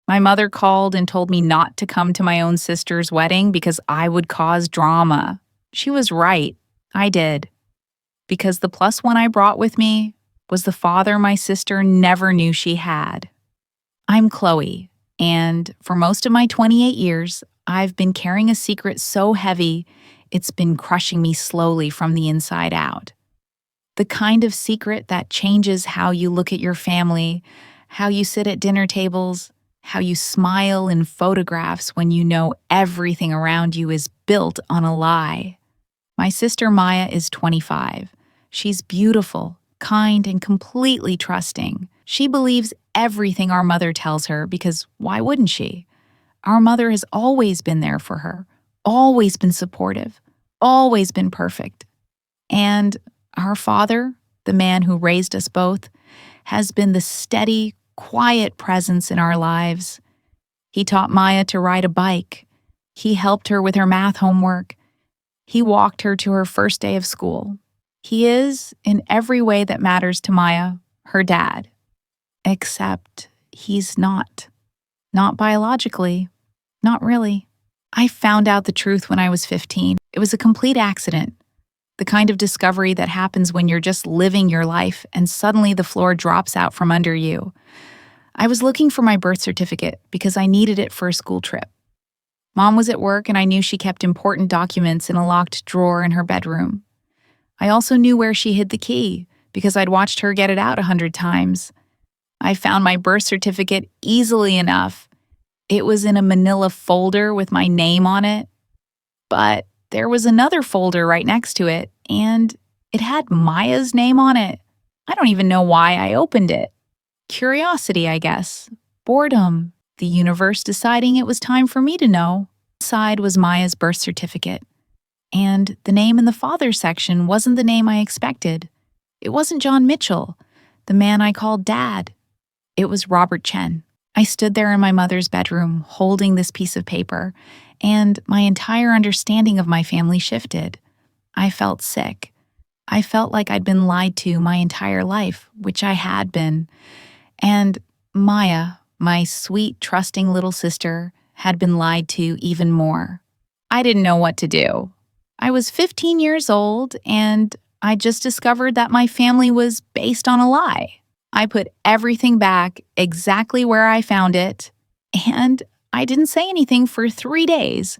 My mother called and told me not to come to my own sister's wedding because I would cause drama. She was right. I did. Because the plus one I brought with me was the father my sister never knew she had. I'm Chloe, and for most of my 28 years, I've been carrying a secret so heavy it's been crushing me slowly from the inside out. The kind of secret that changes how you look at your family, how you sit at dinner tables, how you smile in photographs when you know everything around you is built on a lie. My sister Maya is 25. She's beautiful, kind, and completely trusting. She believes everything our mother tells her because why wouldn't she? Our mother has always been there for her, always been supportive, always been perfect. And our father, the man who raised us both, has been the steady, quiet presence in our lives. He taught Maya to ride a bike. He helped her with her math homework. He walked her to her first day of school. He is, in every way that matters to Maya, her dad. Except he's not. Not biologically. Not really. I found out the truth when I was 15. It was a complete accident. The kind of discovery that happens when you're just living your life and suddenly the floor drops out from under you. I was looking for my birth certificate because I needed it for a school trip. Mom was at work and I knew she kept important documents in a locked drawer in her bedroom. I also knew where she hid the key because I'd watched her get it out 100 times. I found my birth certificate easily enough. It was in a manila folder with my name on it. But there was another folder right next to it, and it had Maya's name on it. I don't even know why I opened it. Curiosity, I guess. Boredom. The universe deciding it was time for me to know. Inside was Maya's birth certificate. And the name in the father section wasn't the name I expected. It wasn't John Mitchell, the man I called Dad. It was Robert Chen. I stood there in my mother's bedroom, holding this piece of paper, and my entire understanding of my family shifted. I felt sick. I felt like I'd been lied to my entire life, which I had been. And Maya, my sweet, trusting little sister, had been lied to even more. I didn't know what to do. I was 15 years old, and I just discovered that my family was based on a lie. I put everything back exactly where I found it, and I didn't say anything for 3 days.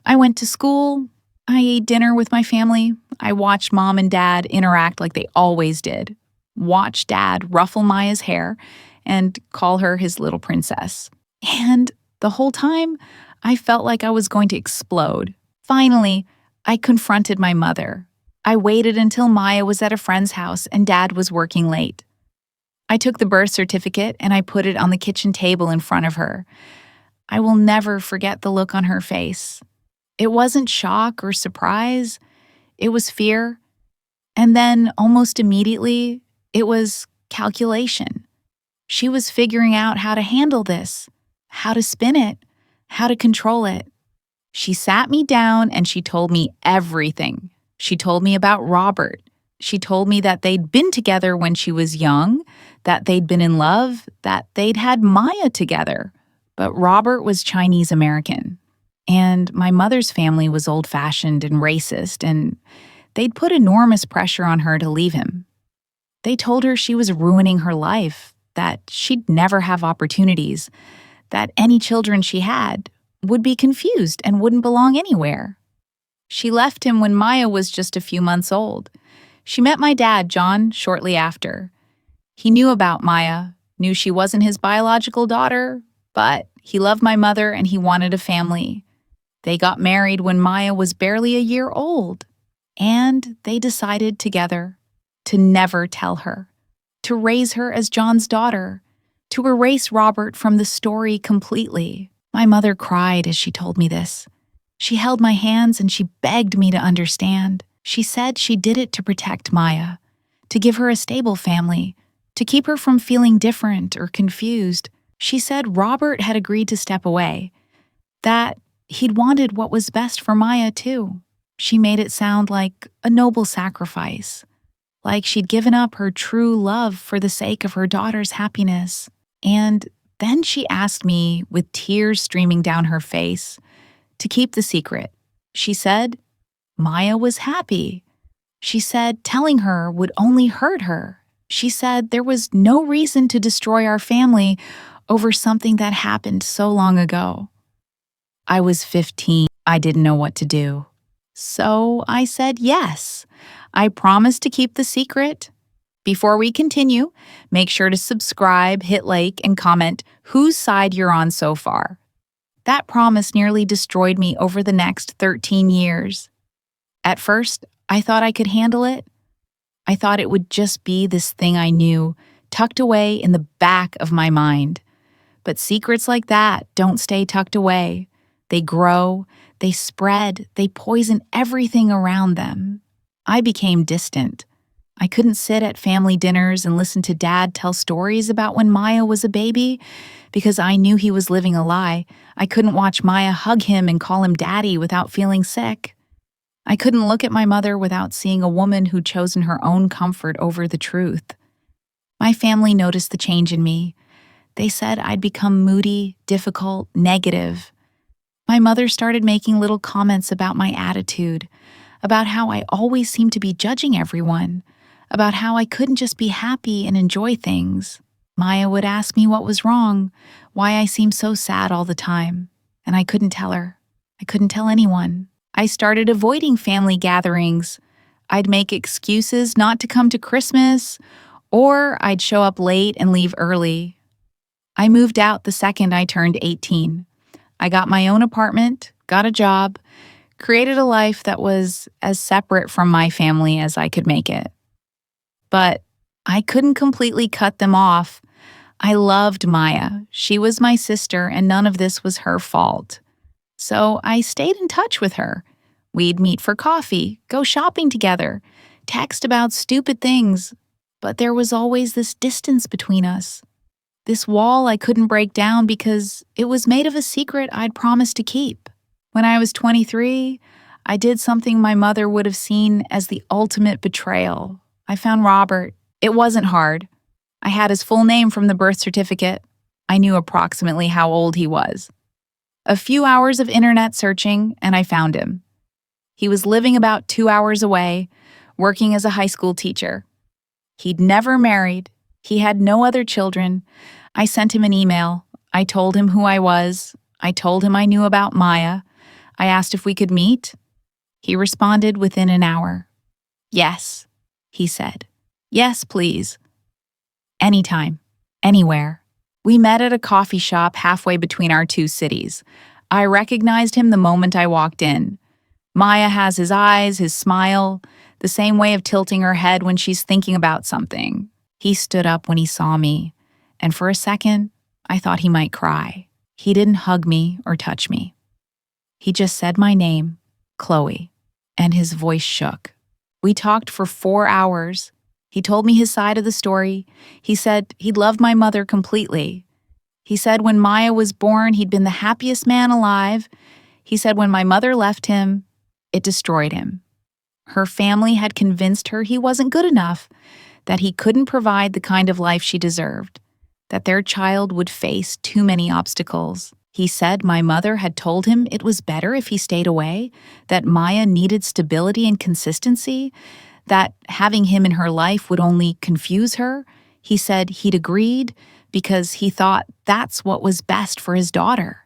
I went to school, I ate dinner with my family, I watched Mom and Dad interact like they always did. Watch Dad ruffle Maya's hair and call her his little princess. And the whole time, I felt like I was going to explode. Finally, I confronted my mother. I waited until Maya was at a friend's house and Dad was working late. I took the birth certificate and I put it on the kitchen table in front of her. I will never forget the look on her face. It wasn't shock or surprise. It was fear. And then, almost immediately, it was calculation. She was figuring out how to handle this, how to spin it, how to control it. She sat me down and she told me everything. She told me about Robert. She told me that they'd been together when she was young, that they'd been in love, that they'd had Maya together. But Robert was Chinese American. And my mother's family was old-fashioned and racist, and they'd put enormous pressure on her to leave him. They told her she was ruining her life, that she'd never have opportunities, that any children she had would be confused and wouldn't belong anywhere. She left him when Maya was just a few months old. She met my dad, John, shortly after. He knew about Maya, knew she wasn't his biological daughter, but he loved my mother and he wanted a family. They got married when Maya was barely a year old, and they decided together to never tell her, to raise her as John's daughter, to erase Robert from the story completely. My mother cried as she told me this. She held my hands and she begged me to understand. She said she did it to protect Maya, to give her a stable family, to keep her from feeling different or confused. She said Robert had agreed to step away, that he'd wanted what was best for Maya too. She made it sound like a noble sacrifice, like she'd given up her true love for the sake of her daughter's happiness. And Then she asked me, with tears streaming down her face, to keep the secret. She said Maya was happy. She said telling her would only hurt her. She said there was no reason to destroy our family over something that happened so long ago. I was 15. I didn't know what to do. So I said yes. I promised to keep the secret. Before we continue, make sure to subscribe, hit like, and comment whose side you're on so far. That promise nearly destroyed me over the next 13 years. At first, I thought I could handle it. I thought it would just be this thing I knew, tucked away in the back of my mind. But secrets like that don't stay tucked away. They grow, they spread, they poison everything around them. I became distant. I couldn't sit at family dinners and listen to Dad tell stories about when Maya was a baby because I knew he was living a lie. I couldn't watch Maya hug him and call him Daddy without feeling sick. I couldn't look at my mother without seeing a woman who'd chosen her own comfort over the truth. My family noticed the change in me. They said I'd become moody, difficult, negative. My mother started making little comments about my attitude, about how I always seemed to be judging everyone, about how I couldn't just be happy and enjoy things. Maya would ask me what was wrong, why I seemed so sad all the time, and I couldn't tell her. I couldn't tell anyone. I started avoiding family gatherings. I'd make excuses not to come to Christmas, or I'd show up late and leave early. I moved out the second I turned 18. I got my own apartment, got a job, created a life that was as separate from my family as I could make it. But I couldn't completely cut them off. I loved Maya. She was my sister, and none of this was her fault. So I stayed in touch with her. We'd meet for coffee, go shopping together, text about stupid things, but there was always this distance between us. This wall I couldn't break down because it was made of a secret I'd promised to keep. When I was 23, I did something my mother would have seen as the ultimate betrayal. I found Robert. It wasn't hard. I had his full name from the birth certificate. I knew approximately how old he was. A few hours of internet searching, and I found him. He was living about 2 hours away, working as a high school teacher. He'd never married. He had no other children. I sent him an email. I told him who I was. I told him I knew about Maya. I asked if we could meet. He responded within an hour. Yes, he said. Yes, please. Anytime, anywhere. We met at a coffee shop halfway between our two cities. I recognized him the moment I walked in. Maya has his eyes, his smile, the same way of tilting her head when she's thinking about something. He stood up when he saw me, and for a second, I thought he might cry. He didn't hug me or touch me. He just said my name, Chloe, and his voice shook. We talked for 4 hours. He told me his side of the story. He said he'd loved my mother completely. He said when Maya was born, he'd been the happiest man alive. He said when my mother left him, it destroyed him. Her family had convinced her he wasn't good enough, that he couldn't provide the kind of life she deserved, that their child would face too many obstacles. He said my mother had told him it was better if he stayed away, that Maya needed stability and consistency, that having him in her life would only confuse her. He said he'd agreed because he thought that's what was best for his daughter.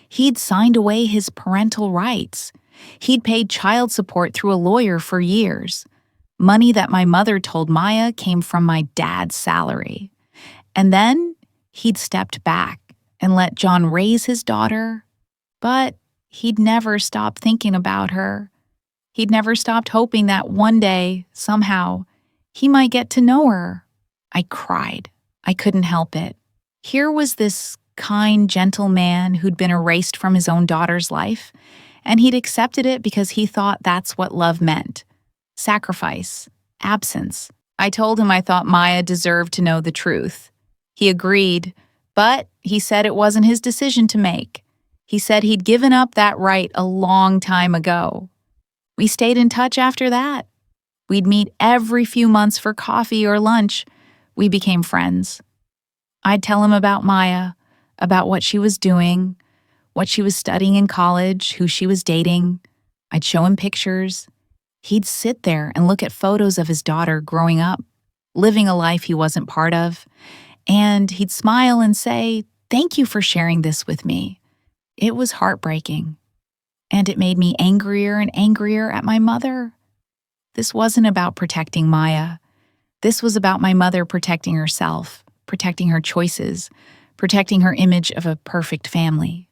He'd signed away his parental rights. He'd paid child support through a lawyer for years. Money that my mother told Maya came from my dad's salary. And then he'd stepped back and let John raise his daughter. But he'd never stopped thinking about her. He'd never stopped hoping that one day, somehow, he might get to know her. I cried. I couldn't help it. Here was this kind, gentle man who'd been erased from his own daughter's life, and he'd accepted it because he thought that's what love meant. Sacrifice. Absence. I told him I thought Maya deserved to know the truth. He agreed, but he said it wasn't his decision to make. He said he'd given up that right a long time ago. We stayed in touch after that. We'd meet every few months for coffee or lunch. We became friends. I'd tell him about Maya. about what she was doing, what she was studying in college, who she was dating. I'd show him pictures. He'd sit there and look at photos of his daughter growing up, living a life he wasn't part of, and he'd smile and say, "Thank you for sharing this with me." It was heartbreaking, and it made me angrier and angrier at my mother. This wasn't about protecting Maya. This was about my mother protecting herself, protecting her choices, protecting her image of a perfect family.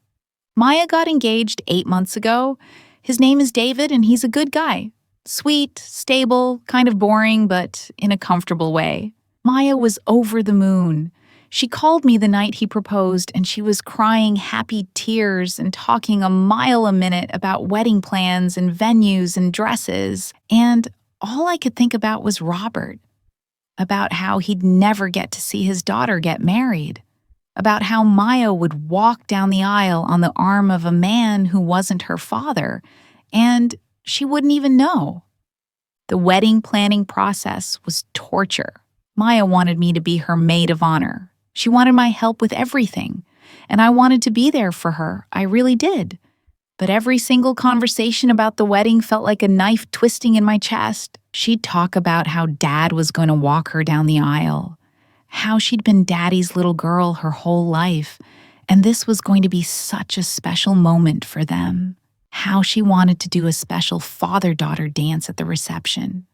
Maya got engaged 8 months ago. His name is David, and he's a good guy. Sweet, stable, kind of boring, but in a comfortable way. Maya was over the moon. She called me the night he proposed, and she was crying happy tears and talking a mile a minute about wedding plans and venues and dresses. And all I could think about was Robert, about how he'd never get to see his daughter get married, about how Maya would walk down the aisle on the arm of a man who wasn't her father, and she wouldn't even know. The wedding planning process was torture. Maya wanted me to be her maid of honor. She wanted my help with everything, and I wanted to be there for her. I really did. But every single conversation about the wedding felt like a knife twisting in my chest. She'd talk about how Dad was going to walk her down the aisle, how she'd been Daddy's little girl her whole life, and this was going to be such a special moment for them. How she wanted to do a special father-daughter dance at the reception.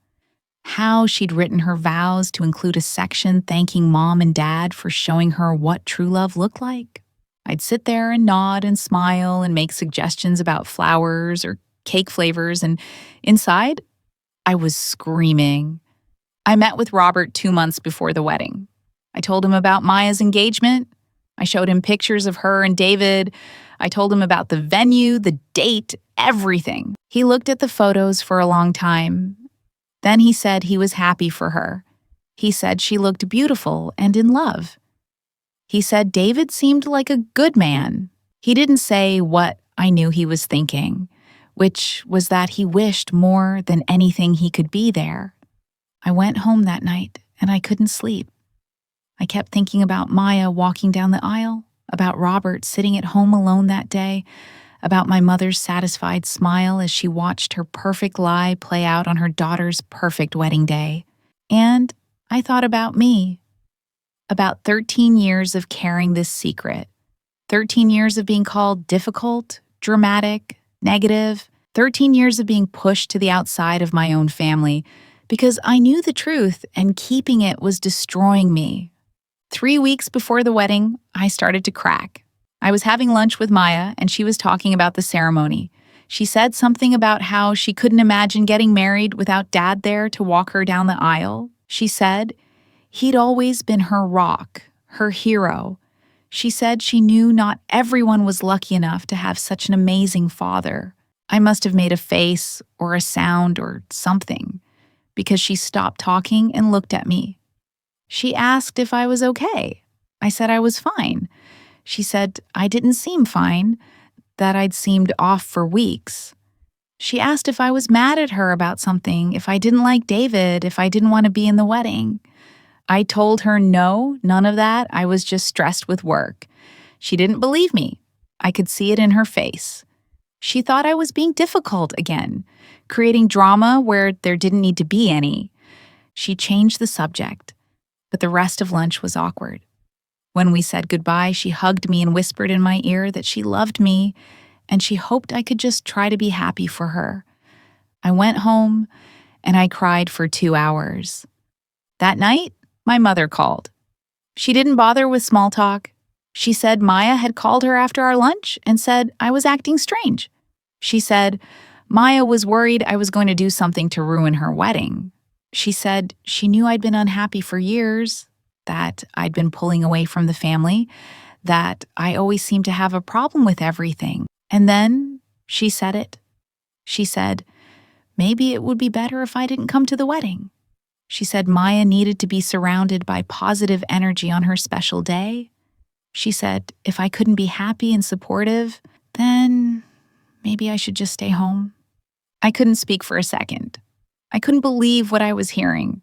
How she'd written her vows to include a section thanking Mom and Dad for showing her what true love looked like. I'd sit there and nod and smile and make suggestions about flowers or cake flavors, and inside, I was screaming. I met with Robert 2 months before the wedding. I told him about Maya's engagement. I showed him pictures of her and David. I told him about the venue, the date, everything. He looked at the photos for a long time. Then he said he was happy for her. He said she looked beautiful and in love. He said David seemed like a good man. He didn't say what I knew he was thinking, which was that he wished more than anything he could be there. I went home that night and I couldn't sleep. I kept thinking about Maya walking down the aisle, about Robert sitting at home alone that day, about my mother's satisfied smile as she watched her perfect lie play out on her daughter's perfect wedding day. And I thought about me, about 13 years of carrying this secret, 13 years of being called difficult, dramatic, negative, 13 years of being pushed to the outside of my own family because I knew the truth and keeping it was destroying me. 3 weeks before the wedding, I started to crack. I was having lunch with Maya, and she was talking about the ceremony. She said something about how she couldn't imagine getting married without Dad there to walk her down the aisle. She said he'd always been her rock, her hero. She said she knew not everyone was lucky enough to have such an amazing father. I must have made a face or a sound or something, because she stopped talking and looked at me. She asked if I was okay. I said I was fine. She said I didn't seem fine, that I'd seemed off for weeks. She asked if I was mad at her about something, if I didn't like David, if I didn't want to be in the wedding. I told her no, none of that. I was just stressed with work. She didn't believe me. I could see it in her face. She thought I was being difficult again, creating drama where there didn't need to be any. She changed the subject, but the rest of lunch was awkward. When we said goodbye, she hugged me and whispered in my ear that she loved me and she hoped I could just try to be happy for her. I went home and I cried for 2 hours. That night, my mother called. She didn't bother with small talk. She said Maya had called her after our lunch and said I was acting strange. She said Maya was worried I was going to do something to ruin her wedding. She said she knew I'd been unhappy for years, that I'd been pulling away from the family, that I always seemed to have a problem with everything. And then she said it. She said, maybe it would be better if I didn't come to the wedding. She said Maya needed to be surrounded by positive energy on her special day. She said if I couldn't be happy and supportive, then maybe I should just stay home. I couldn't speak for a second. I couldn't believe what I was hearing.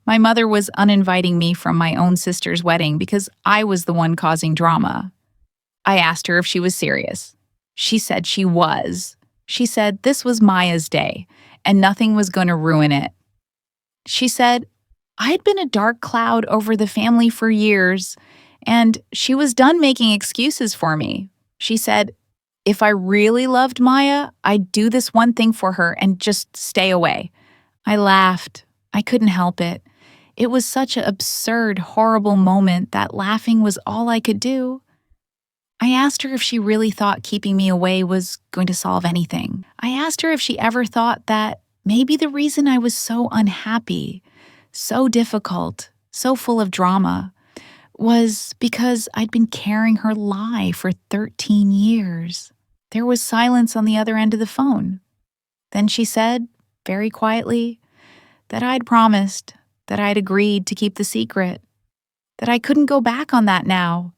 My mother was uninviting me from my own sister's wedding because I was the one causing drama. I asked her if she was serious. She said she was. She said this was Maya's day, and nothing was going to ruin it. She said, I had been a dark cloud over the family for years, and she was done making excuses for me. She said, if I really loved Maya, I'd do this one thing for her and just stay away. I laughed. I couldn't help it. It was such an absurd, horrible moment that laughing was all I could do. I asked her if she really thought keeping me away was going to solve anything. I asked her if she ever thought that maybe the reason I was so unhappy, so difficult, so full of drama, was because I'd been carrying her lie for 13 years. There was silence on the other end of the phone. Then she said, very quietly, that I'd promised, that I'd agreed to keep the secret, that I couldn't go back on that now,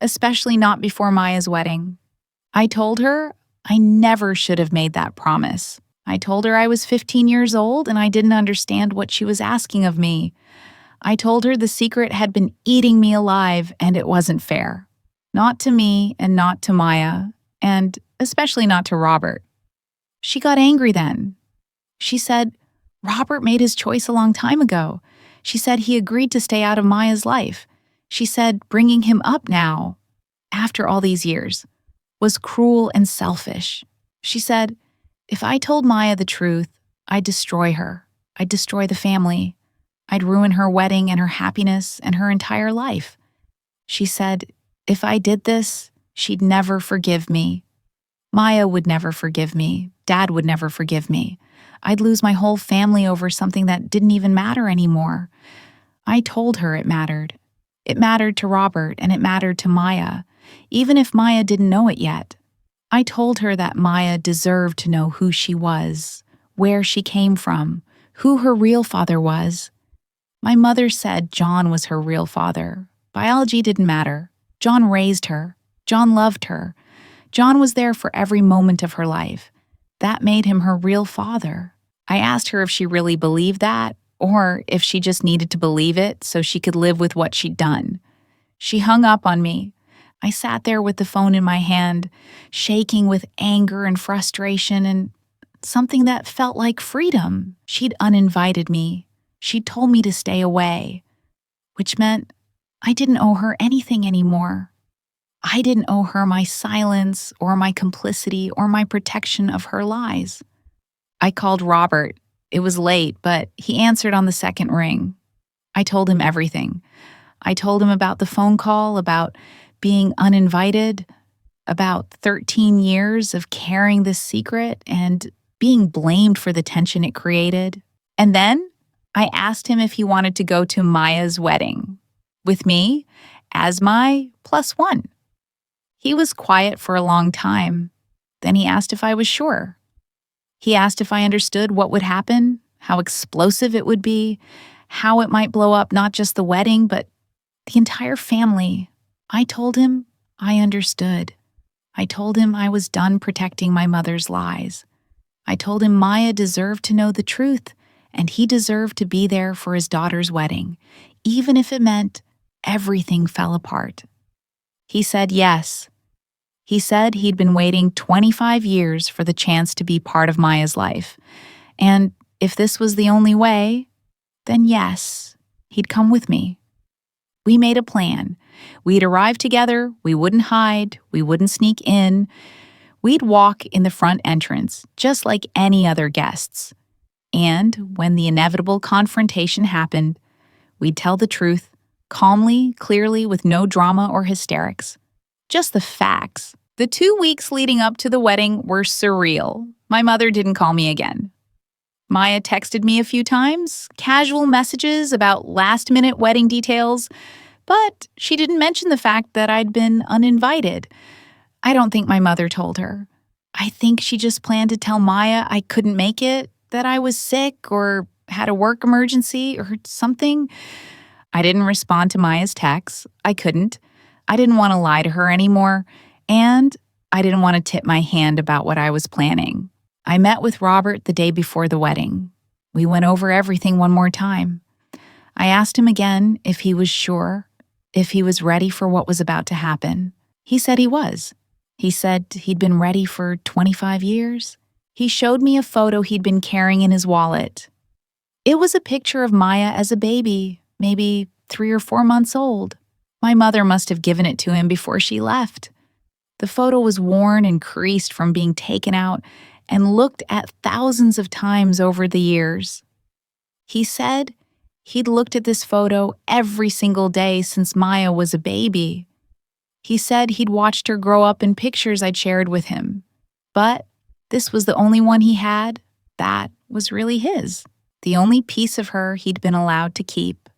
especially not before Maya's wedding. I told her I never should have made that promise. I told her I was 15 years old and I didn't understand what she was asking of me. I told her the secret had been eating me alive and it wasn't fair. Not to me and not to Maya, and especially not to Robert. She got angry then. She said, Robert made his choice a long time ago. She said he agreed to stay out of Maya's life. She said bringing him up now, after all these years, was cruel and selfish. She said, if I told Maya the truth, I'd destroy her. I'd destroy the family. I'd ruin her wedding and her happiness and her entire life. She said, if I did this, she'd never forgive me. Maya would never forgive me. Dad would never forgive me. I'd lose my whole family over something that didn't even matter anymore. I told her it mattered. It mattered to Robert and it mattered to Maya, even if Maya didn't know it yet. I told her that Maya deserved to know who she was, where she came from, who her real father was. My mother said John was her real father. Biology didn't matter. John raised her. John loved her. John was there for every moment of her life. That made him her real father. I asked her if she really believed that, or if she just needed to believe it so she could live with what she'd done. She hung up on me. I sat there with the phone in my hand, shaking with anger and frustration and something that felt like freedom. She'd uninvited me. She'd told me to stay away, which meant I didn't owe her anything anymore. I didn't owe her my silence or my complicity or my protection of her lies. I called Robert. It was late, but he answered on the second ring. I told him everything. I told him about the phone call, about being uninvited, about 13 years of carrying this secret and being blamed for the tension it created. And then I asked him if he wanted to go to Maya's wedding with me as my +1. He was quiet for a long time. Then he asked if I was sure. He asked if I understood what would happen, how explosive it would be, how it might blow up not just the wedding, but the entire family. I told him I understood. I told him I was done protecting my mother's lies. I told him Maya deserved to know the truth, and he deserved to be there for his daughter's wedding, even if it meant everything fell apart. He said yes. He said he'd been waiting 25 years for the chance to be part of Maya's life. And if this was the only way, then yes, he'd come with me. We made a plan. We'd arrive together, we wouldn't hide, we wouldn't sneak in. We'd walk in the front entrance, just like any other guests. And when the inevitable confrontation happened, we'd tell the truth, calmly, clearly, with no drama or hysterics. Just the facts. The 2 weeks leading up to the wedding were surreal. My mother didn't call me again. Maya texted me a few times, casual messages about last-minute wedding details, but she didn't mention the fact that I'd been uninvited. I don't think my mother told her. I think she just planned to tell Maya I couldn't make it, that I was sick or had a work emergency or something. I didn't respond to Maya's texts. I couldn't. I didn't want to lie to her anymore, and I didn't want to tip my hand about what I was planning. I met with Robert the day before the wedding. We went over everything one more time. I asked him again if he was sure, if he was ready for what was about to happen. He said he was. He said he'd been ready for 25 years. He showed me a photo he'd been carrying in his wallet. It was a picture of Maya as a baby, maybe 3 or 4 months old. My mother must have given it to him before she left. The photo was worn and creased from being taken out and looked at thousands of times over the years. He said he'd looked at this photo every single day since Maya was a baby. He said he'd watched her grow up in pictures I'd shared with him. But this was the only one he had that was really his, the only piece of her he'd been allowed to keep.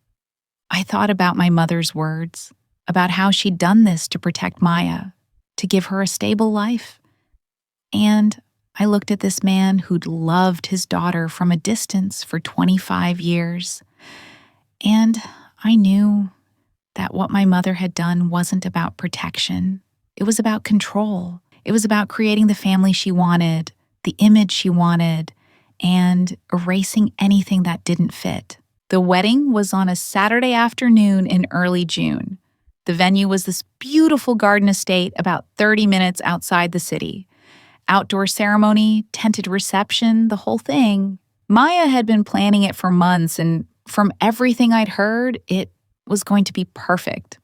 I thought about my mother's words, about how she'd done this to protect Maya, to give her a stable life. And I looked at this man who'd loved his daughter from a distance for 25 years. And I knew that what my mother had done wasn't about protection. It was about control. It was about creating the family she wanted, the image she wanted, and erasing anything that didn't fit. The wedding was on a Saturday afternoon in early June. The venue was this beautiful garden estate about 30 minutes outside the city. Outdoor ceremony, tented reception, the whole thing. Maya had been planning it for months, and from everything I'd heard, it was going to be perfect.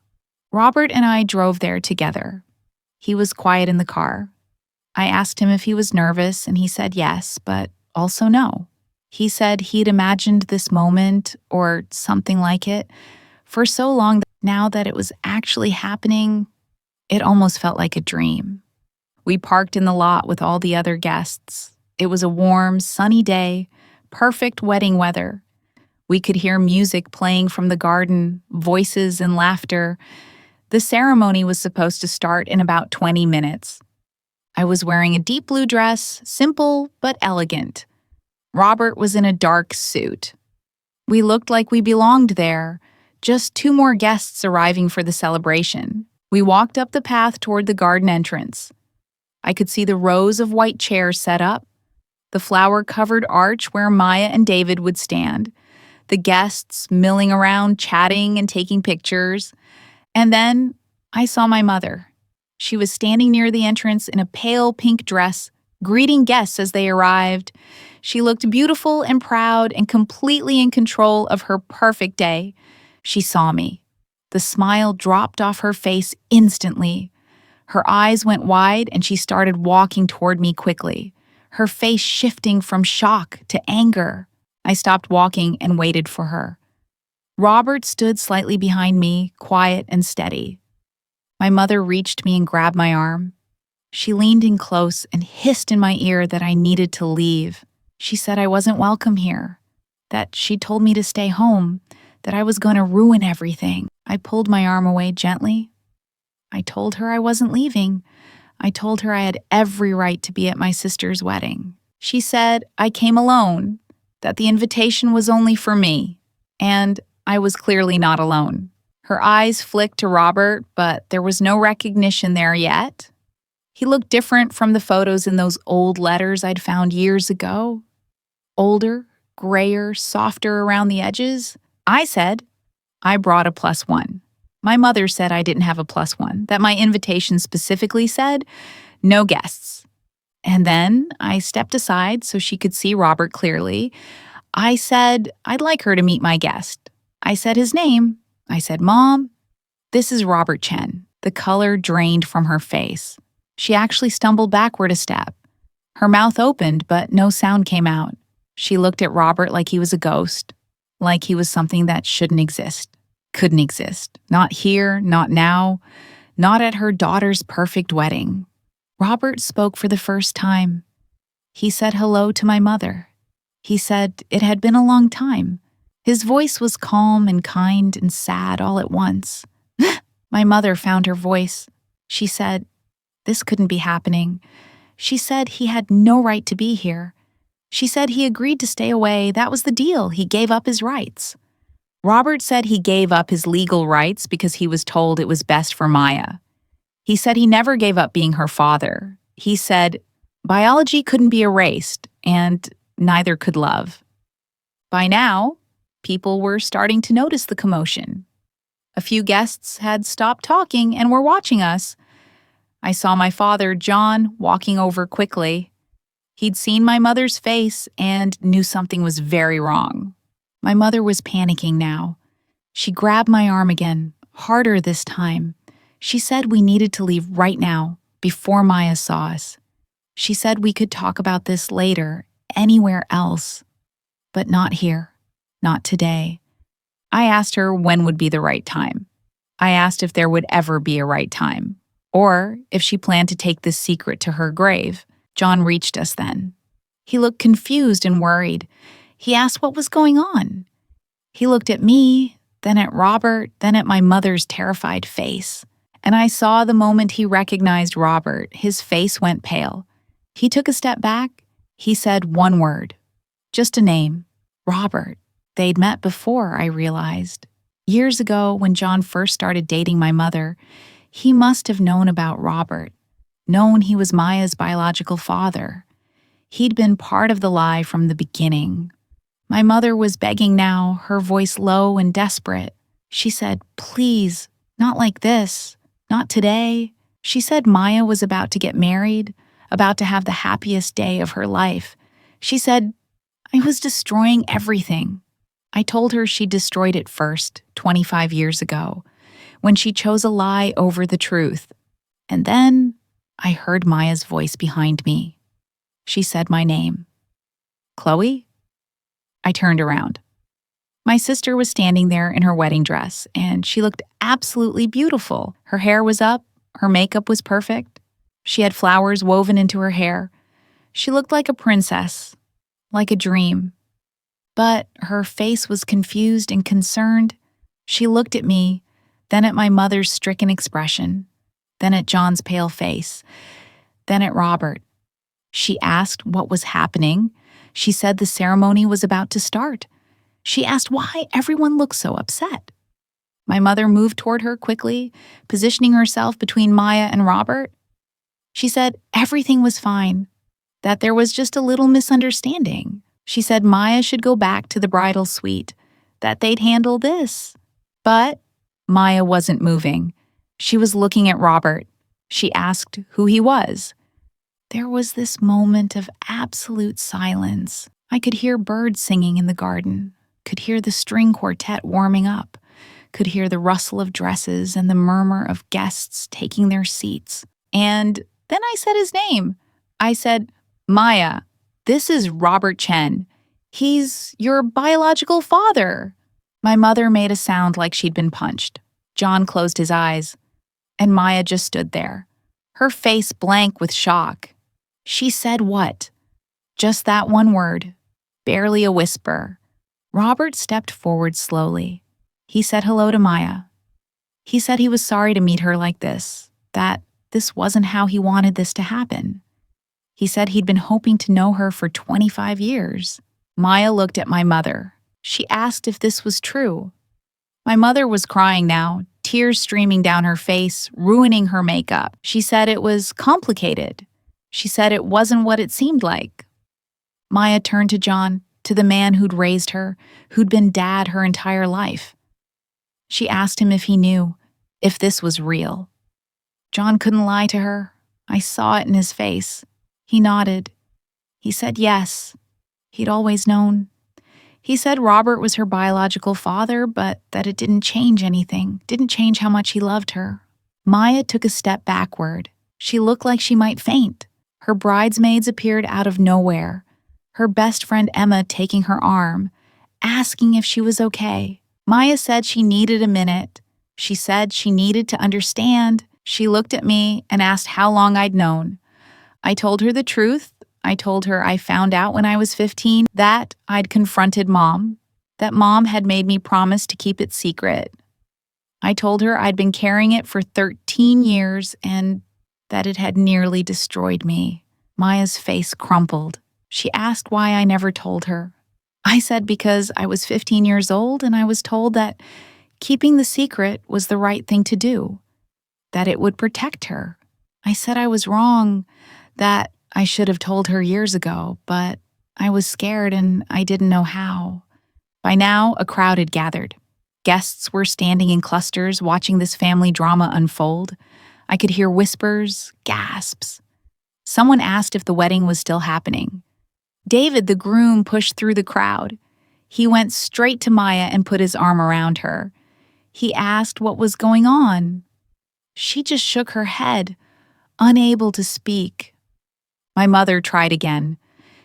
Robert and I drove there together. He was quiet in the car. I asked him if he was nervous, and he said yes, but also no. He said he'd imagined this moment, or something like it, for so long that now that it was actually happening, it almost felt like a dream. We parked in the lot with all the other guests. It was a warm, sunny day, perfect wedding weather. We could hear music playing from the garden, voices and laughter. The ceremony was supposed to start in about 20 minutes. I was wearing a deep blue dress, simple but elegant. Robert was in a dark suit. We looked like we belonged there, just 2 more guests arriving for the celebration. We walked up the path toward the garden entrance. I could see the rows of white chairs set up, the flower-covered arch where Maya and David would stand, the guests milling around, chatting and taking pictures. And then I saw my mother. She was standing near the entrance in a pale pink dress, greeting guests as they arrived. She looked beautiful and proud and completely in control of her perfect day. She saw me. The smile dropped off her face instantly. Her eyes went wide and she started walking toward me quickly, her face shifting from shock to anger. I stopped walking and waited for her. Robert stood slightly behind me, quiet and steady. My mother reached me and grabbed my arm. She leaned in close and hissed in my ear that I needed to leave. She said I wasn't welcome here, that she told me to stay home, that I was going to ruin everything. I pulled my arm away gently. I told her I wasn't leaving. I told her I had every right to be at my sister's wedding. She said I came alone, that the invitation was only for me, and I was clearly not alone. Her eyes flicked to Robert, but there was no recognition there yet. He looked different from the photos in those old letters I'd found years ago. Older, grayer, softer around the edges. I said I brought a +1. My mother said I didn't have a +1, that my invitation specifically said no guests. And then I stepped aside so she could see Robert clearly. I said I'd like her to meet my guest. I said his name. I said, "Mom, this is Robert Chen." The color drained from her face. She actually stumbled backward a step. Her mouth opened, but no sound came out. She looked at Robert like he was a ghost, like he was something that shouldn't exist, couldn't exist. Not here, not now, not at her daughter's perfect wedding. Robert spoke for the first time. He said hello to my mother. He said it had been a long time. His voice was calm and kind and sad all at once. My mother found her voice. She said, this couldn't be happening. She said he had no right to be here. She said he agreed to stay away. That was the deal. He gave up his rights. Robert said he gave up his legal rights because he was told it was best for Maya. He said he never gave up being her father. He said biology couldn't be erased, and neither could love. By now, people were starting to notice the commotion. A few guests had stopped talking and were watching us. I saw my father, John, walking over quickly. He'd seen my mother's face and knew something was very wrong. My mother was panicking now. She grabbed my arm again, harder this time. She said we needed to leave right now, before Maya saw us. She said we could talk about this later, anywhere else. But not here, not today. I asked her when would be the right time. I asked if there would ever be a right time, or if she planned to take this secret to her grave. John reached us then. He looked confused and worried. He asked what was going on. He looked at me, then at Robert, then at my mother's terrified face. And I saw the moment he recognized Robert, his face went pale. He took a step back. He said one word, just a name, Robert. They'd met before, I realized. Years ago, when John first started dating my mother, he must have known about Robert, known he was Maya's biological father. He'd been part of the lie from the beginning. My mother was begging now, her voice low and desperate. She said, "Please, not like this, not today." She said Maya was about to get married, about to have the happiest day of her life. She said, I was destroying everything. I told her she destroyed it first, 25 years ago, when she chose a lie over the truth. And then I heard Maya's voice behind me. She said my name. Chloe? I turned around. My sister was standing there in her wedding dress, and she looked absolutely beautiful. Her hair was up, her makeup was perfect. She had flowers woven into her hair. She looked like a princess, like a dream. But her face was confused and concerned. She looked at me, then at my mother's stricken expression, then at John's pale face, then at Robert. She asked what was happening. She said the ceremony was about to start. She asked why everyone looked so upset. My mother moved toward her quickly, positioning herself between Maya and Robert. She said everything was fine, that there was just a little misunderstanding. She said Maya should go back to the bridal suite, that they'd handle this. But Maya wasn't moving. She was looking at Robert. She asked who he was. There was this moment of absolute silence. I could hear birds singing in the garden, could hear the string quartet warming up, could hear the rustle of dresses and the murmur of guests taking their seats. And then I said his name. I said, Maya, this is Robert Chen. He's your biological father. My mother made a sound like she'd been punched. John closed his eyes, and Maya just stood there, her face blank with shock. She said what? Just that one word, barely a whisper. Robert stepped forward slowly. He said hello to Maya. He said he was sorry to meet her like this, that this wasn't how he wanted this to happen. He said he'd been hoping to know her for 25 years. Maya looked at my mother. She asked if this was true. My mother was crying now, tears streaming down her face, ruining her makeup. She said it was complicated. She said it wasn't what it seemed like. Maya turned to John, to the man who'd raised her, who'd been dad her entire life. She asked him if he knew, if this was real. John couldn't lie to her. I saw it in his face. He nodded. He said yes. He'd always known. He said Robert was her biological father, but that it didn't change anything, didn't change how much he loved her. Maya took a step backward. She looked like she might faint. Her bridesmaids appeared out of nowhere, her best friend Emma taking her arm, asking if she was okay. Maya said she needed a minute. She said she needed to understand. She looked at me and asked how long I'd known. I told her the truth. I told her I found out when I was 15 that I'd confronted Mom, that Mom had made me promise to keep it secret. I told her I'd been carrying it for 13 years and that it had nearly destroyed me. Maya's face crumpled. She asked why I never told her. I said because I was 15 years old and I was told that keeping the secret was the right thing to do, that it would protect her. I said I was wrong, that I should have told her years ago, but I was scared and I didn't know how. By now, a crowd had gathered. Guests were standing in clusters watching this family drama unfold. I could hear whispers, gasps. Someone asked if the wedding was still happening. David, the groom, pushed through the crowd. He went straight to Maya and put his arm around her. He asked what was going on. She just shook her head, unable to speak. My mother tried again.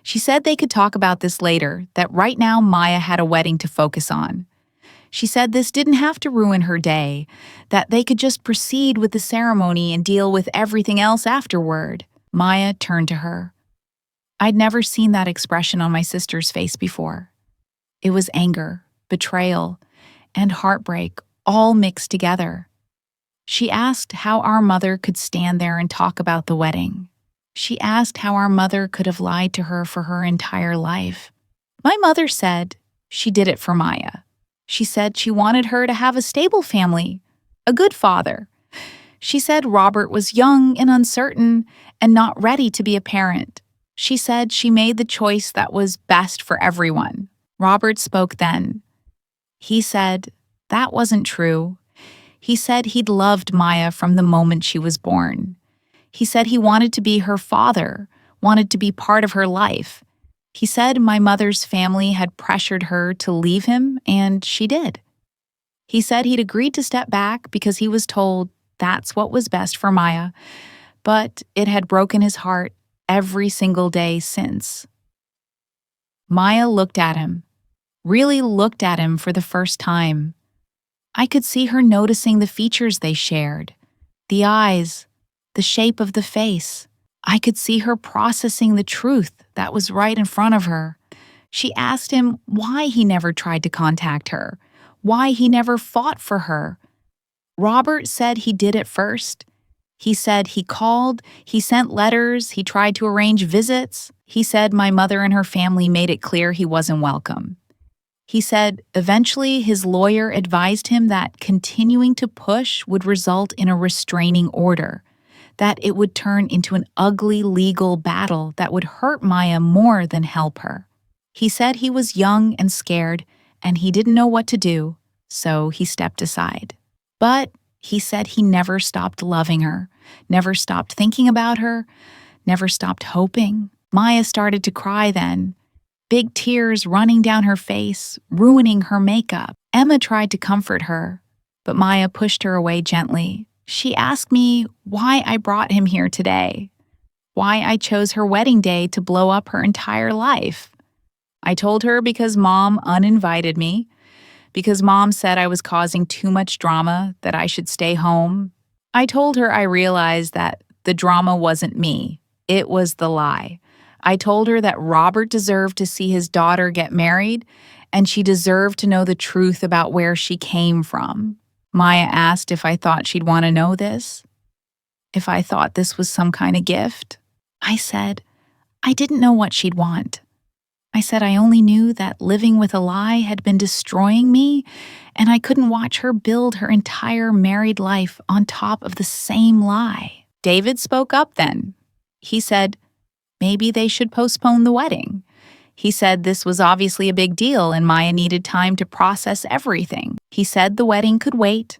She said they could talk about this later, that right now Maya had a wedding to focus on. She said this didn't have to ruin her day, that they could just proceed with the ceremony and deal with everything else afterward. Maya turned to her. I'd never seen that expression on my sister's face before. It was anger, betrayal, and heartbreak all mixed together. She asked how our mother could stand there and talk about the wedding. She asked how our mother could have lied to her for her entire life. My mother said she did it for Maya. She said she wanted her to have a stable family, a good father. She said Robert was young and uncertain and not ready to be a parent. She said she made the choice that was best for everyone. Robert spoke then. He said that wasn't true. He said he'd loved Maya from the moment she was born. He said he wanted to be her father, wanted to be part of her life. He said my mother's family had pressured her to leave him, and she did. He said he'd agreed to step back because he was told that's what was best for Maya, but it had broken his heart every single day since. Maya looked at him, really looked at him for the first time. I could see her noticing the features they shared, the eyes, the shape of the face. I could see her processing the truth that was right in front of her. She asked him why he never tried to contact her, why he never fought for her. Robert said he did it first. He said he called, he sent letters, he tried to arrange visits. He said my mother and her family made it clear he wasn't welcome. He said eventually his lawyer advised him that continuing to push would result in a restraining order, that it would turn into an ugly legal battle that would hurt Maya more than help her. He said he was young and scared, and he didn't know what to do, so he stepped aside. But he said he never stopped loving her, never stopped thinking about her, never stopped hoping. Maya started to cry then, big tears running down her face, ruining her makeup. Emma tried to comfort her, but Maya pushed her away gently. She asked me why I brought him here today, why I chose her wedding day to blow up her entire life. I told her because Mom uninvited me, because Mom said I was causing too much drama, that I should stay home. I told her I realized that the drama wasn't me, it was the lie. I told her that Robert deserved to see his daughter get married, and she deserved to know the truth about where she came from. Maya asked if I thought she'd want to know this, if I thought this was some kind of gift. I said I didn't know what she'd want. I said I only knew that living with a lie had been destroying me, and I couldn't watch her build her entire married life on top of the same lie. David spoke up then. He said maybe they should postpone the wedding. He said this was obviously a big deal and Maya needed time to process everything. He said the wedding could wait.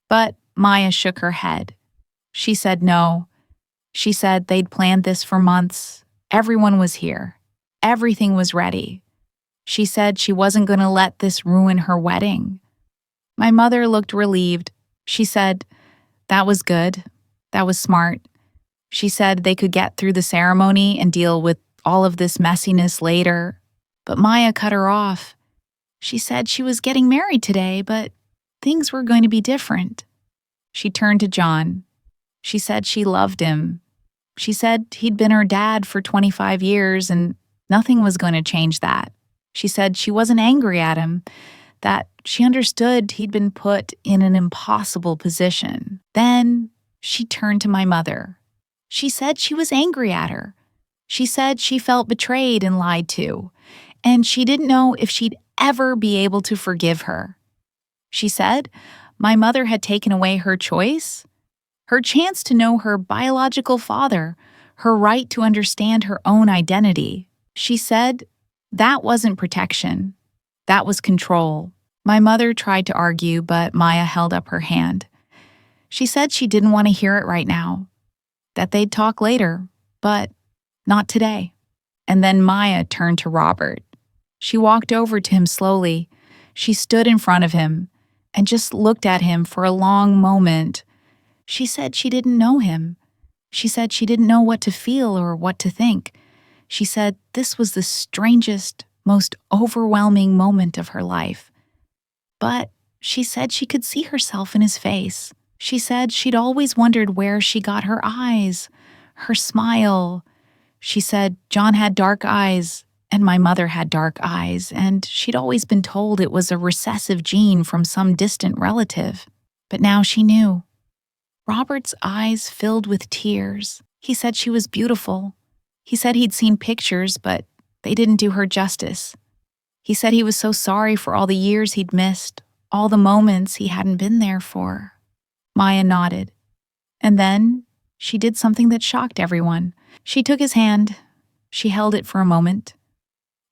But Maya shook her head. She said no. She said they'd planned this for months. Everyone was here. Everything was ready. She said she wasn't going to let this ruin her wedding. My mother looked relieved. She said, that was good. That was smart. She said they could get through the ceremony and deal with all of this messiness later. But Maya cut her off. She said she was getting married today, but things were going to be different. She turned to John. She said she loved him. She said he'd been her dad for 25 years and nothing was going to change that. She said she wasn't angry at him, that she understood he'd been put in an impossible position. Then she turned to my mother. She said she was angry at her. She said she felt betrayed and lied to, and she didn't know if she'd ever be able to forgive her. She said my mother had taken away her choice, her chance to know her biological father, her right to understand her own identity. She said that wasn't protection, that was control. My mother tried to argue, but Maya held up her hand. She said she didn't want to hear it right now, that they'd talk later, but not today. And then Maya turned to Robert. She walked over to him slowly. She stood in front of him and just looked at him for a long moment. She said she didn't know him. She said she didn't know what to feel or what to think. She said this was the strangest, most overwhelming moment of her life. But she said she could see herself in his face. She said she'd always wondered where she got her eyes, her smile. She said John had dark eyes and my mother had dark eyes, and she'd always been told it was a recessive gene from some distant relative. But now she knew. Robert's eyes filled with tears. He said she was beautiful. He said he'd seen pictures, but they didn't do her justice. He said he was so sorry for all the years he'd missed, all the moments he hadn't been there for. Maya nodded. And then she did something that shocked everyone. She took his hand. She held it for a moment.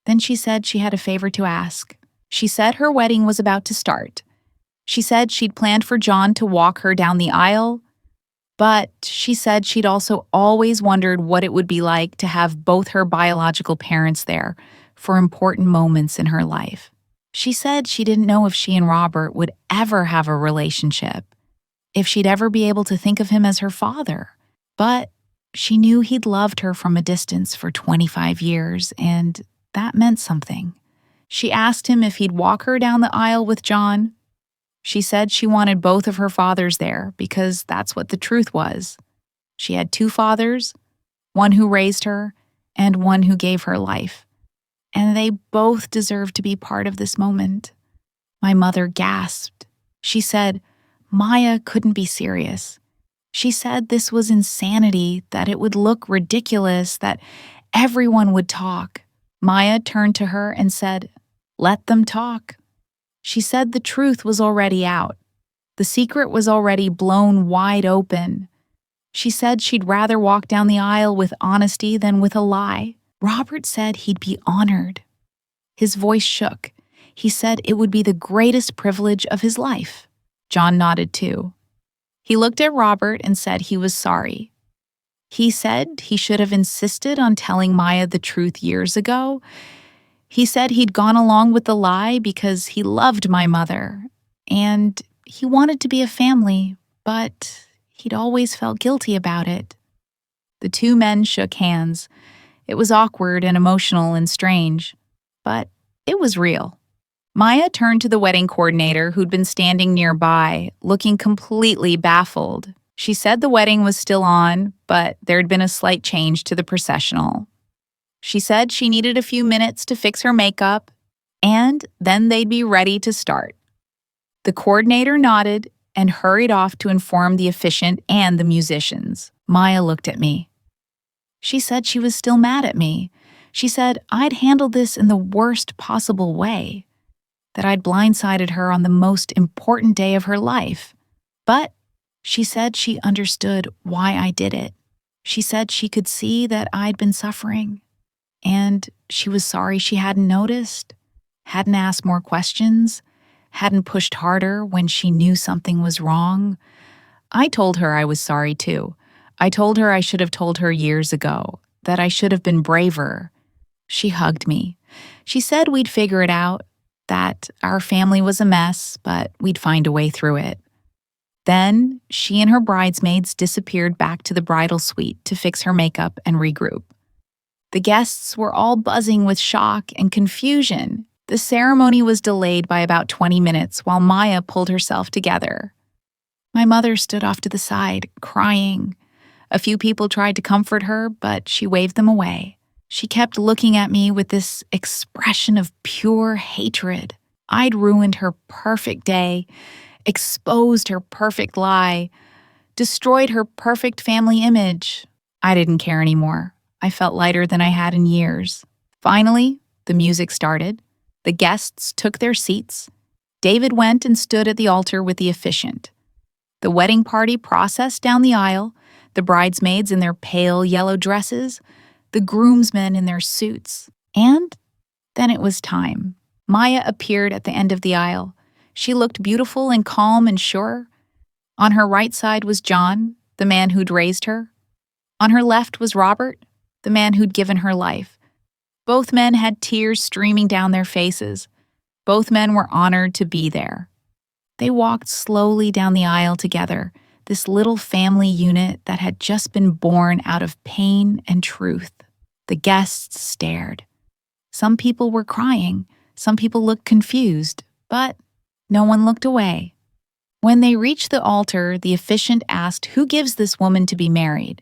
Then she said she had a favor to ask. She said her wedding was about to start. She said she'd planned for John to walk her down the aisle, but she said she'd also always wondered what it would be like to have both her biological parents there for important moments in her life. She said she didn't know if she and Robert would ever have a relationship, if she'd ever be able to think of him as her father. But she knew he'd loved her from a distance for 25 years, and that meant something. She asked him if he'd walk her down the aisle with John. She said she wanted both of her fathers there because that's what the truth was. She had two fathers, one who raised her and one who gave her life. And they both deserved to be part of this moment. My mother gasped. She said Maya couldn't be serious. She said this was insanity, that it would look ridiculous, that everyone would talk. Maya turned to her and said, "Let them talk." She said the truth was already out. The secret was already blown wide open. She said she'd rather walk down the aisle with honesty than with a lie. Robert said he'd be honored. His voice shook. He said it would be the greatest privilege of his life. John nodded too. He looked at Robert and said he was sorry. He said he should have insisted on telling Maya the truth years ago. He said he'd gone along with the lie because he loved my mother, and he wanted to be a family, but he'd always felt guilty about it. The two men shook hands. It was awkward and emotional and strange, but it was real. Maya turned to the wedding coordinator who'd been standing nearby, looking completely baffled. She said the wedding was still on, but there'd been a slight change to the processional. She said she needed a few minutes to fix her makeup, and then they'd be ready to start. The coordinator nodded and hurried off to inform the officiant and the musicians. Maya looked at me. She said she was still mad at me. She said I'd handled this in the worst possible way, that I'd blindsided her on the most important day of her life. But she said she understood why I did it. She said she could see that I'd been suffering, and she was sorry she hadn't noticed, hadn't asked more questions, hadn't pushed harder when she knew something was wrong. I told her I was sorry too. I told her I should have told her years ago, that I should have been braver. She hugged me. She said we'd figure it out, that our family was a mess, but we'd find a way through it. Then she and her bridesmaids disappeared back to the bridal suite to fix her makeup and regroup. The guests were all buzzing with shock and confusion. The ceremony was delayed by about 20 minutes while Maya pulled herself together. My mother stood off to the side, crying. A few people tried to comfort her, but she waved them away. She kept looking at me with this expression of pure hatred. I'd ruined her perfect day, exposed her perfect lie, destroyed her perfect family image. I didn't care anymore. I felt lighter than I had in years. Finally, the music started. The guests took their seats. David went and stood at the altar with the officiant. The wedding party processed down the aisle, the bridesmaids in their pale yellow dresses, the groomsmen in their suits. And then it was time. Maya appeared at the end of the aisle. She looked beautiful and calm and sure. On her right side was John, the man who'd raised her. On her left was Robert, the man who'd given her life. Both men had tears streaming down their faces. Both men were honored to be there. They walked slowly down the aisle together, this little family unit that had just been born out of pain and truth. The guests stared. Some people were crying, some people looked confused, but no one looked away. When they reached the altar, the officiant asked who gives this woman to be married.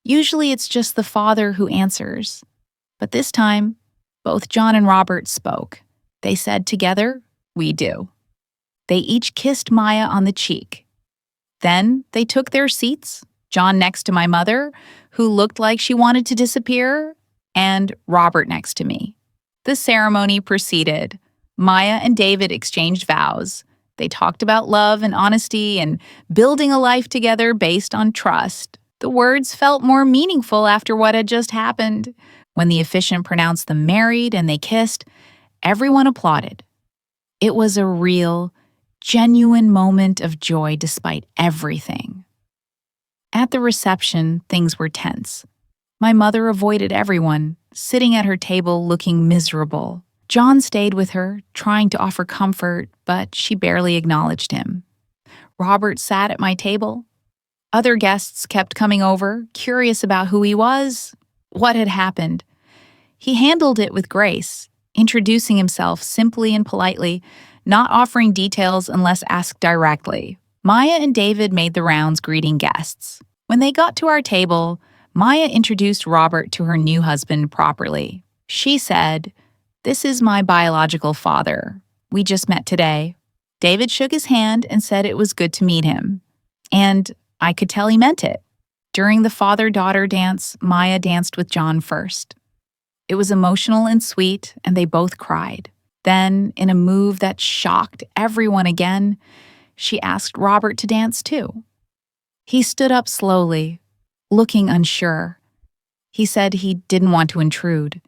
Usually it's just the father who answers. But this time, both John and Robert spoke. They said together, "We do." They each kissed Maya on the cheek. Then they took their seats, John next to my mother, who looked like she wanted to disappear, and Robert next to me. The ceremony proceeded. Maya and David exchanged vows. They talked about love and honesty and building a life together based on trust. The words felt more meaningful after what had just happened. When the officiant pronounced them married and they kissed, everyone applauded. It was a real, genuine moment of joy despite everything. At the reception, things were tense. My mother avoided everyone, sitting at her table looking miserable. John stayed with her, trying to offer comfort, but she barely acknowledged him. Robert sat at my table. Other guests kept coming over, curious about who he was, what had happened. He handled it with grace, introducing himself simply and politely, not offering details unless asked directly. Maya and David made the rounds greeting guests. When they got to our table, Maya introduced Robert to her new husband properly. She said, "This is my biological father. We just met today." David shook his hand and said it was good to meet him. And I could tell he meant it. During the father-daughter dance, Maya danced with John first. It was emotional and sweet, and they both cried. Then, in a move that shocked everyone again, she asked Robert to dance too. He stood up slowly, looking unsure. He said he didn't want to intrude,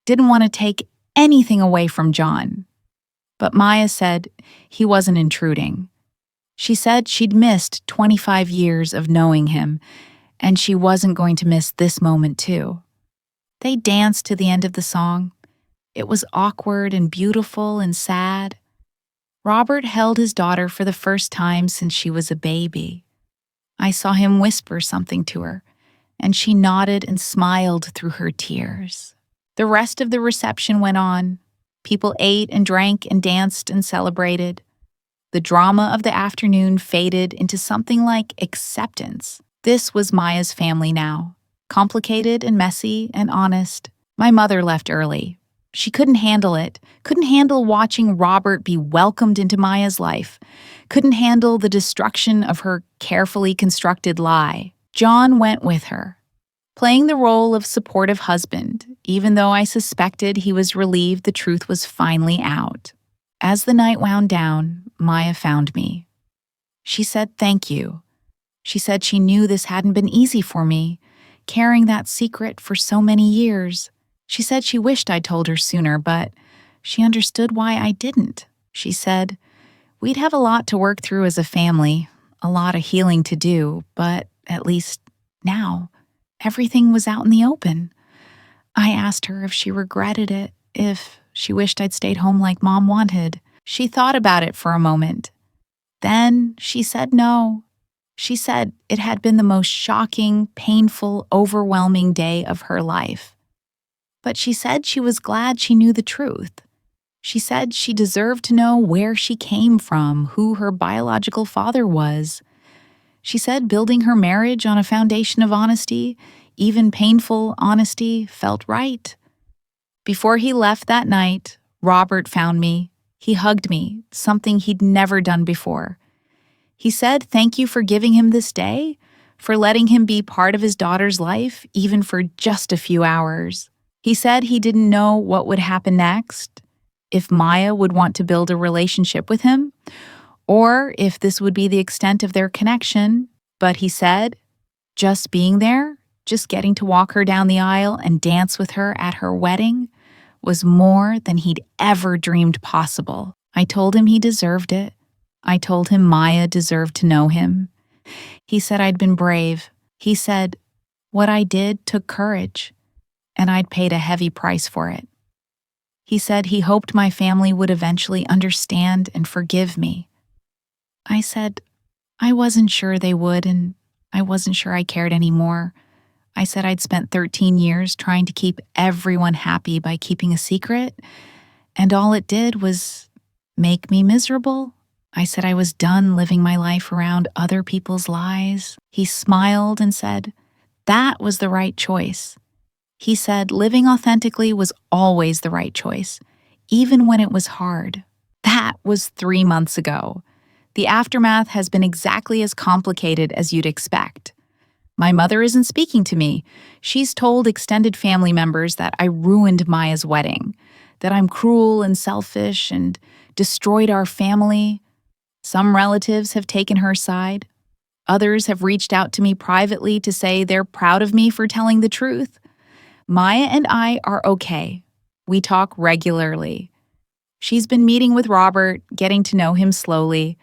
didn't want to take anything away from John. But Maya said he wasn't intruding. She said she'd missed 25 years of knowing him, and she wasn't going to miss this moment too. They danced to the end of the song. It was awkward and beautiful and sad. Robert held his daughter for the first time since she was a baby. I saw him whisper something to her, and she nodded and smiled through her tears. The rest of the reception went on. People ate and drank and danced and celebrated. The drama of the afternoon faded into something like acceptance. This was Maya's family now, complicated and messy and honest. My mother left early. She couldn't handle it, couldn't handle watching Robert be welcomed into Maya's life, couldn't handle the destruction of her carefully constructed lie. John went with her, playing the role of supportive husband, even though I suspected he was relieved the truth was finally out. As the night wound down, Maya found me. She said thank you. She said she knew this hadn't been easy for me, carrying that secret for so many years. She said she wished I'd told her sooner, but she understood why I didn't. She said, "We'd have a lot to work through as a family, a lot of healing to do, but at least now, everything was out in the open." I asked her if she regretted it, if she wished I'd stayed home like Mom wanted. She thought about it for a moment. Then she said no. She said it had been the most shocking, painful, overwhelming day of her life. But she said she was glad she knew the truth. She said she deserved to know where she came from, who her biological father was. She said building her marriage on a foundation of honesty, even painful honesty, felt right. Before he left that night, Robert found me. He hugged me, something he'd never done before. He said thank you for giving him this day, for letting him be part of his daughter's life, even for just a few hours. He said he didn't know what would happen next, if Maya would want to build a relationship with him, or if this would be the extent of their connection. But he said, just being there, just getting to walk her down the aisle and dance with her at her wedding, was more than he'd ever dreamed possible. I told him he deserved it. I told him Maya deserved to know him. He said I'd been brave. He said what I did took courage, and I'd paid a heavy price for it. He said he hoped my family would eventually understand and forgive me. I said I wasn't sure they would, and I wasn't sure I cared anymore. I said I'd spent 13 years trying to keep everyone happy by keeping a secret, and all it did was make me miserable. I said I was done living my life around other people's lies. He smiled and said that was the right choice. He said living authentically was always the right choice, even when it was hard. That was 3 months ago. The aftermath has been exactly as complicated as you'd expect. My mother isn't speaking to me. She's told extended family members that I ruined Maya's wedding, that I'm cruel and selfish and destroyed our family. Some relatives have taken her side. Others have reached out to me privately to say they're proud of me for telling the truth. Maya and I are okay. We talk regularly. She's been meeting with Robert, getting to know him slowly.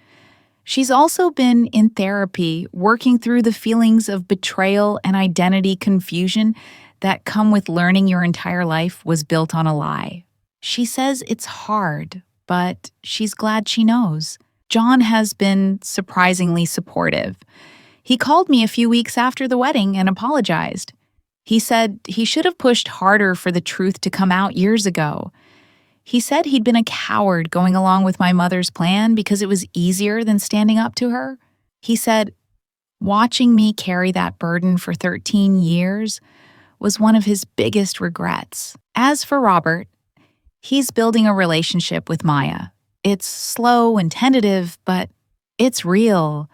She's also been in therapy, working through the feelings of betrayal and identity confusion that come with learning your entire life was built on a lie. She says it's hard, but she's glad she knows. John has been surprisingly supportive. He called me a few weeks after the wedding and apologized. He said he should have pushed harder for the truth to come out years ago. He said he'd been a coward going along with my mother's plan because it was easier than standing up to her. He said, watching me carry that burden for 13 years was one of his biggest regrets. As for Robert, he's building a relationship with Maya. It's slow and tentative, but it's real.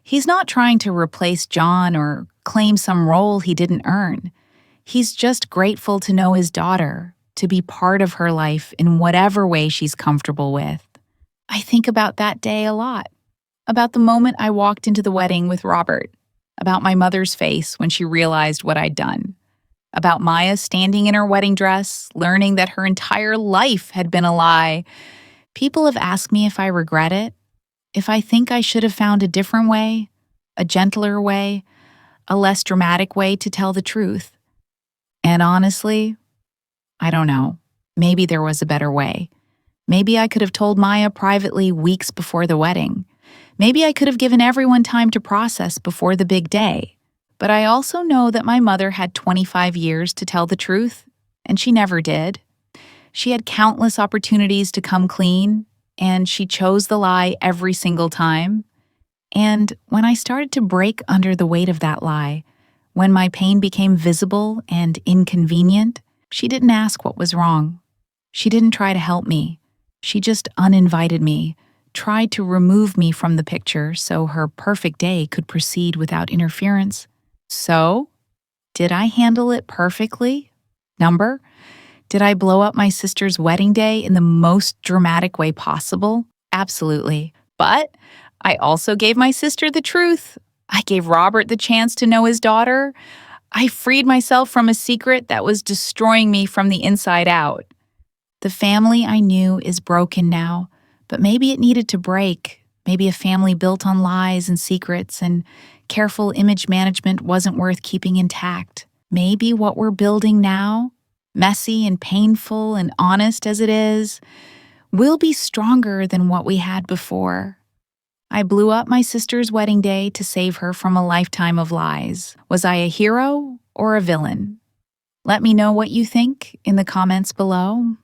He's not trying to replace John or claim some role he didn't earn. He's just grateful to know his daughter, to be part of her life in whatever way she's comfortable with. I think about that day a lot, about the moment I walked into the wedding with Robert, about my mother's face when she realized what I'd done, about Maya standing in her wedding dress, learning that her entire life had been a lie. People have asked me if I regret it, if I think I should have found a different way, a gentler way, a less dramatic way to tell the truth. And honestly, I don't know. Maybe there was a better way. Maybe I could have told Maya privately weeks before the wedding. Maybe I could have given everyone time to process before the big day. But I also know that my mother had 25 years to tell the truth, and she never did. She had countless opportunities to come clean, and she chose the lie every single time. And when I started to break under the weight of that lie, when my pain became visible and inconvenient, she didn't ask what was wrong. She didn't try to help me. She just uninvited me, tried to remove me from the picture so her perfect day could proceed without interference. So, did I handle it perfectly? Number, did I blow up my sister's wedding day in the most dramatic way possible? Absolutely. But I also gave my sister the truth. I gave Robert the chance to know his daughter. I freed myself from a secret that was destroying me from the inside out. The family I knew is broken now, but maybe it needed to break. Maybe a family built on lies and secrets and careful image management wasn't worth keeping intact. Maybe what we're building now, messy and painful and honest as it is, will be stronger than what we had before. I blew up my sister's wedding day to save her from a lifetime of lies. Was I a hero or a villain? Let me know what you think in the comments below.